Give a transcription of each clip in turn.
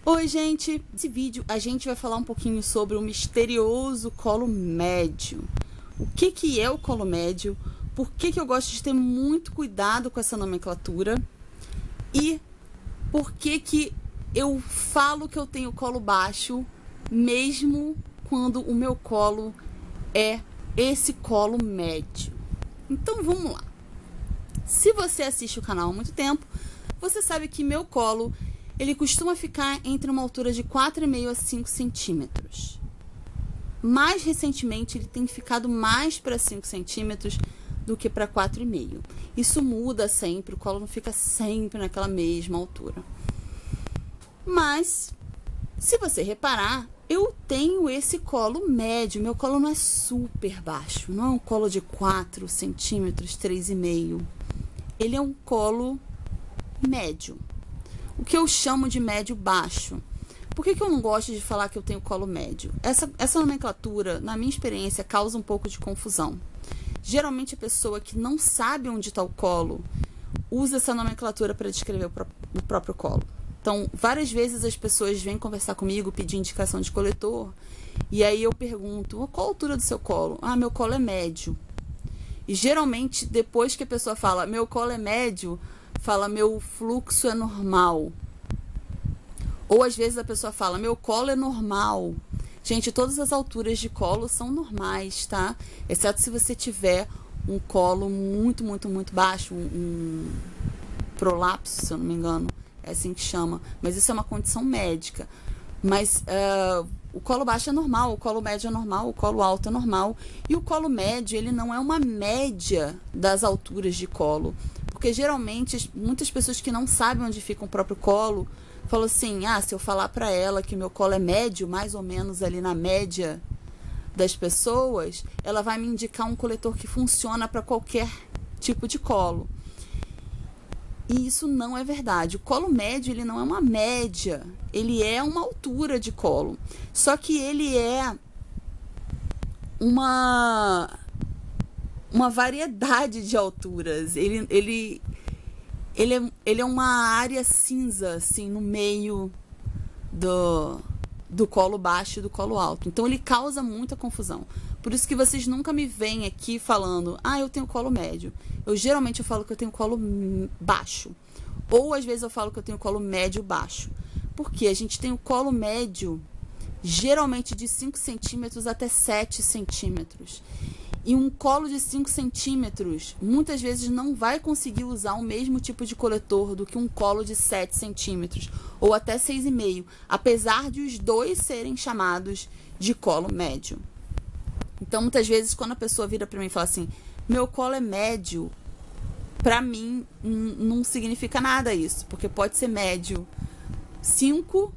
Oi, gente! Nesse vídeo a gente vai falar um pouquinho sobre o misterioso colo médio. O que é o colo médio? Por que eu gosto de ter muito cuidado com essa nomenclatura? E por que eu falo que eu tenho colo baixo, mesmo quando o meu colo é esse colo médio? Então vamos lá. Se você assiste o canal há muito tempo, você sabe que meu colo ele costuma ficar entre uma altura de 4,5 a 5 centímetros. Mais recentemente, ele tem ficado mais para 5 centímetros do que para 4,5. Isso muda sempre, o colo não fica sempre naquela mesma altura. Mas, se você reparar, eu tenho esse colo médio. Meu colo não é super baixo, não é um colo de 4 centímetros, 3,5. Ele é um colo médio. O que eu chamo de médio baixo. Por que eu não gosto de falar que eu tenho colo médio? Essa nomenclatura, na minha experiência, causa um pouco de confusão. Geralmente a pessoa que não sabe onde está o colo usa essa nomenclatura para descrever o próprio colo. Então, várias vezes as pessoas vêm conversar comigo, pedir indicação de coletor, e aí eu pergunto, qual a altura do seu colo? Ah, meu colo é médio. E geralmente, depois que a pessoa fala, meu colo é médio, fala, meu fluxo é normal. Ou às vezes a pessoa fala, meu colo é normal. Gente, todas as alturas de colo são normais, tá? Exceto se você tiver um colo muito baixo, um prolapso, se eu não me engano. É assim que chama. Mas isso é uma condição médica. Mas o colo baixo é normal, o colo médio é normal, o colo alto é normal. E o colo médio, ele não é uma média das alturas de colo. Porque geralmente, muitas pessoas que não sabem onde fica o próprio colo, falam assim, se eu falar para ela que meu colo é médio, mais ou menos ali na média das pessoas, ela vai me indicar um coletor que funciona para qualquer tipo de colo. E isso não é verdade. O colo médio, ele não é uma média, ele é uma altura de colo. Só que ele é uma variedade de alturas. Ele é uma área cinza, assim, no meio do colo baixo e do colo alto. Então, ele causa muita confusão. Por isso que vocês nunca me veem aqui falando, eu tenho colo médio. Geralmente eu falo que eu tenho colo baixo. Ou, às vezes, eu falo que eu tenho colo médio baixo. Porque a gente tem o colo médio, geralmente de 5 centímetros até 7 centímetros. E um colo de 5 centímetros, muitas vezes não vai conseguir usar o mesmo tipo de coletor do que um colo de 7 centímetros, ou até 6,5, apesar de os dois serem chamados de colo médio. Então, muitas vezes, quando a pessoa vira para mim e fala assim, meu colo é médio, para mim não significa nada isso, porque pode ser médio 5,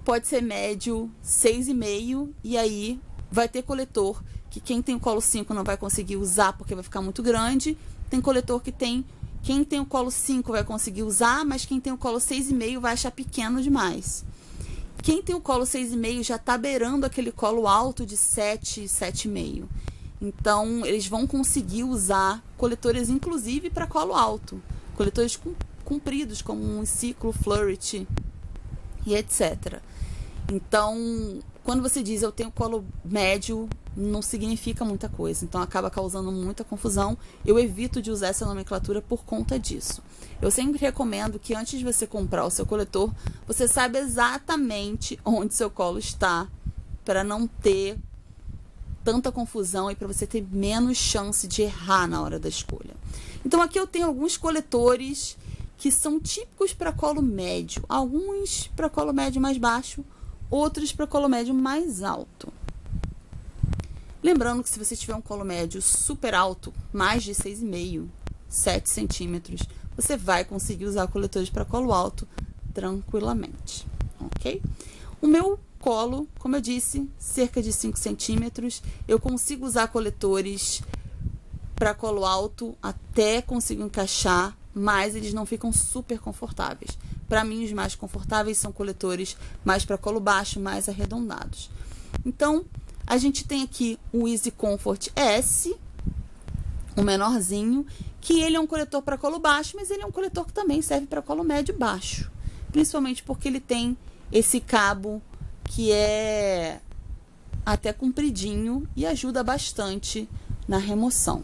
pode ser médio 6,5, e aí vai ter coletor que quem tem o colo 5 não vai conseguir usar porque vai ficar muito grande. Tem coletor que quem tem o colo 5 vai conseguir usar, mas quem tem o colo 6,5 vai achar pequeno demais. Quem tem o colo 6,5 já está beirando aquele colo alto de 7, 7,5. Então, eles vão conseguir usar coletores, inclusive, para colo alto. Coletores compridos, como um ciclo, Flirt e etc. Então, quando você diz eu tenho colo médio, não significa muita coisa. Então, acaba causando muita confusão. Eu evito de usar essa nomenclatura por conta disso. Eu sempre recomendo que antes de você comprar o seu coletor, você saiba exatamente onde seu colo está, para não ter tanta confusão e para você ter menos chance de errar na hora da escolha. Então, aqui eu tenho alguns coletores que são típicos para colo médio. Alguns para colo médio mais baixo, outros para colo médio mais alto. Lembrando que se você tiver um colo médio super alto, mais de 6,5, 7 centímetros, você vai conseguir usar coletores para colo alto tranquilamente, ok? O meu colo, como eu disse, cerca de 5 centímetros, eu consigo usar coletores para colo alto, até consigo encaixar, mas eles não ficam super confortáveis. Para mim, os mais confortáveis são coletores mais para colo baixo, mais arredondados. Então, a gente tem aqui o Easy Comfort S, o menorzinho, que ele é um coletor para colo baixo, mas ele é um coletor que também serve para colo médio e baixo. Principalmente porque ele tem esse cabo que é até compridinho e ajuda bastante na remoção.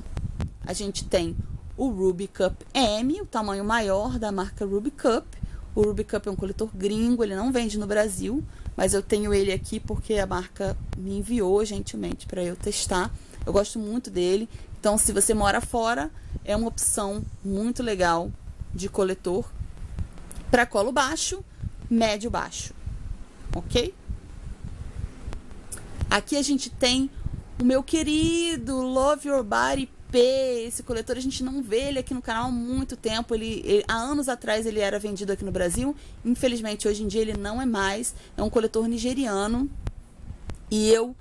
A gente tem o Ruby Cup M, o tamanho maior da marca Ruby Cup. O Ruby Cup é um coletor gringo, ele não vende no Brasil, mas eu tenho ele aqui porque a marca me enviou gentilmente para eu testar. Eu gosto muito dele, então se você mora fora, é uma opção muito legal de coletor para colo baixo, médio baixo, ok? Aqui a gente tem o meu querido Love Your Body P. Esse coletor a gente não vê ele aqui no canal há muito tempo. Há anos atrás ele era vendido aqui no Brasil. Infelizmente hoje em dia ele não é mais. É um coletor nigeriano e eu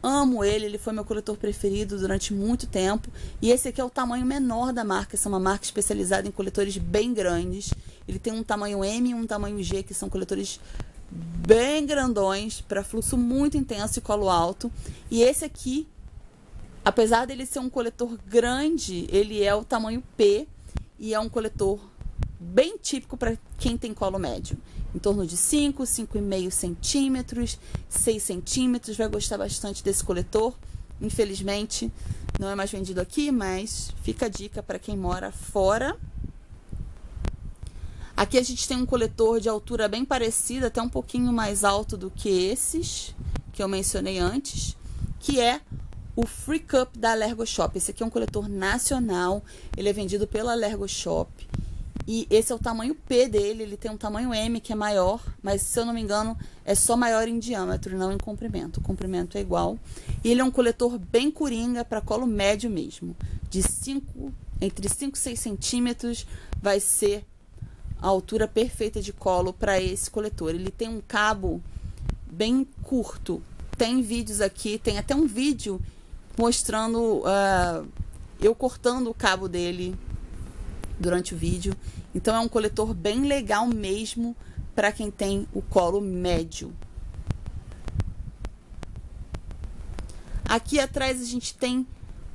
amo ele. Ele foi meu coletor preferido durante muito tempo. E esse aqui é o tamanho menor da marca. Essa é uma marca especializada em coletores bem grandes. Ele tem um tamanho M e um tamanho G, que são coletores bem grandões para fluxo muito intenso e colo alto. E esse aqui, apesar dele ser um coletor grande, ele é o tamanho P e é um coletor bem típico para quem tem colo médio. Em torno de 5, 5,5 centímetros, 6 centímetros. Vai gostar bastante desse coletor. Infelizmente, não é mais vendido aqui, mas fica a dica para quem mora fora. Aqui a gente tem um coletor de altura bem parecida, até um pouquinho mais alto do que esses que eu mencionei antes, que é o Free Cup da Allergo Shop. Esse aqui é um coletor nacional, ele é vendido pela Allergo Shop. E esse é o tamanho P dele, ele tem um tamanho M que é maior, mas se eu não me engano é só maior em diâmetro e não em comprimento. O comprimento é igual. E ele é um coletor bem coringa para colo médio mesmo. Entre 5 e 6 centímetros vai ser a altura perfeita de colo para esse coletor. Ele tem um cabo bem curto. Tem vídeos aqui, tem até um vídeo mostrando eu cortando o cabo dele durante o vídeo. Então é um coletor bem legal mesmo para quem tem o colo médio. Aqui atrás a gente tem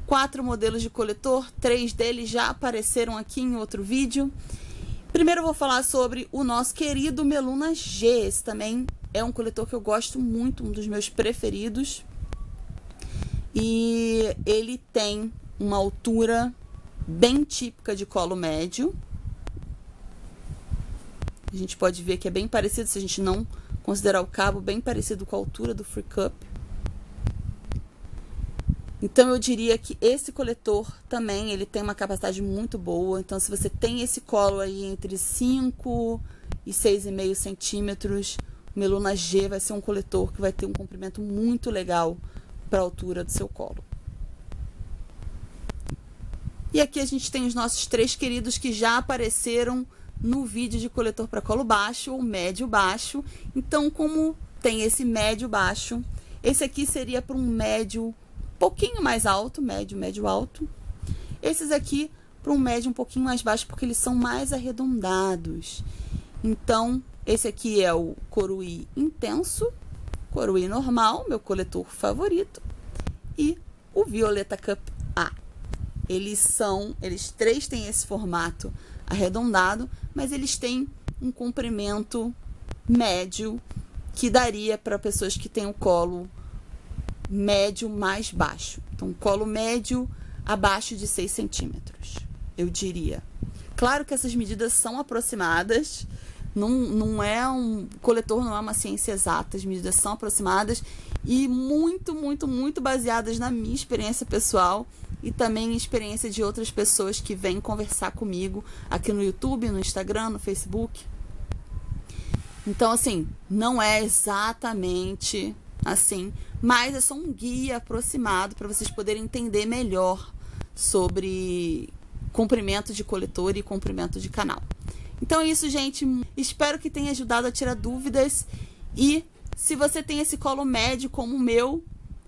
4 modelos de coletor, 3 deles já apareceram aqui em outro vídeo. Primeiro eu vou falar sobre o nosso querido Meluna G. Esse também é um coletor que eu gosto muito, um dos meus preferidos. E ele tem uma altura bem típica de colo médio. A gente pode ver que é bem parecido, se a gente não considerar o cabo, bem parecido com a altura do Free Cup. Então eu diria que esse coletor também, ele tem uma capacidade muito boa. Então se você tem esse colo aí entre 5 e 6,5 centímetros, o Meluna G vai ser um coletor que vai ter um comprimento muito legal para a altura do seu colo. E aqui a gente tem os nossos 3 queridos que já apareceram no vídeo de coletor para colo baixo ou médio baixo. Então como tem esse médio baixo, esse aqui seria para um médio pouquinho mais alto, médio alto. Esses aqui para um médio um pouquinho mais baixo, porque eles são mais arredondados. Então, esse aqui é o Coruí Intenso, Coruí Normal, meu coletor favorito, e o Violeta Cup A. Eles 3 têm esse formato arredondado, mas eles têm um comprimento médio que daria para pessoas que têm o colo médio mais baixo. Então, colo médio abaixo de 6 centímetros, eu diria. Claro que essas medidas são aproximadas, não é um coletor, não é uma ciência exata, as medidas são aproximadas e muito baseadas na minha experiência pessoal e também em experiência de outras pessoas que vêm conversar comigo aqui no YouTube, no Instagram, no Facebook. Então, assim, não é exatamente assim, mas é só um guia aproximado para vocês poderem entender melhor sobre comprimento de coletor e comprimento de canal. Então é isso, gente. Espero que tenha ajudado a tirar dúvidas. E se você tem esse colo médio como o meu,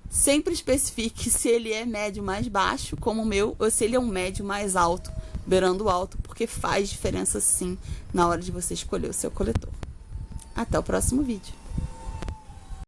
sempre especifique se ele é médio mais baixo, como o meu, ou se ele é um médio mais alto, beirando o alto, porque faz diferença sim na hora de você escolher o seu coletor. Até o próximo vídeo.